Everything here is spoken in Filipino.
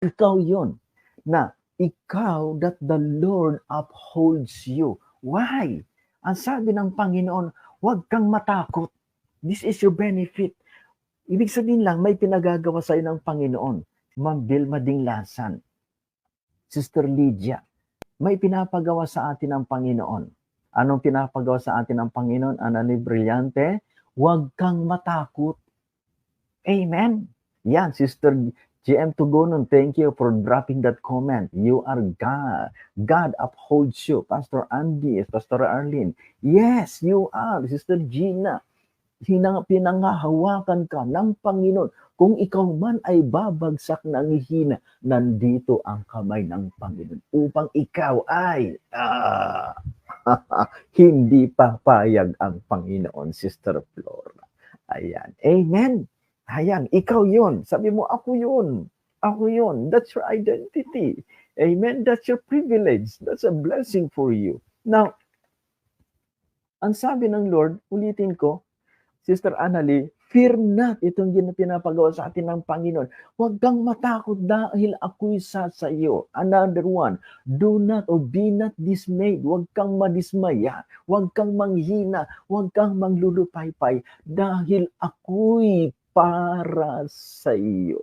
Ikaw yun na ikaw that the Lord upholds you. Why? Ang sabi ng Panginoon, huwag kang matakot. This is your benefit. Ibig sabihin lang, may pinagagawa sa'yo ng Panginoon. Ma'am Vilma Dinglasan, Sister Lydia, may pinapagawa sa atin ng Panginoon. Anong pinapagawa sa atin ng Panginoon? Anani Brillante? Huwag kang matakot. Amen. Yan, Sister GM Tugonon, thank you for dropping that comment. You are God. God upholds you. Pastor Andy, Pastor Arlene. Yes, you are. Sister Gina, pinangahawakan ka ng Panginoon. Kung ikaw man ay babagsak ng hina, nandito ang kamay ng Panginoon upang ikaw ay hindi papayag ang Panginoon, Sister Flora. Ayan. Amen. Ayan, ikaw yun. Sabi mo, ako yun. Ako yun. That's your identity. Amen. That's your privilege. That's a blessing for you. Now, ang sabi ng Lord, ulitin ko, Sister Annalie, fear not. Itong pinapagawa sa atin ng Panginoon. Huwag kang matakot dahil ako'y sa iyo. Another one, do not or be not dismayed. Huwag kang madismaya. Huwag kang manghina. Huwag kang manglulupaypay dahil ako'y para sa iyo.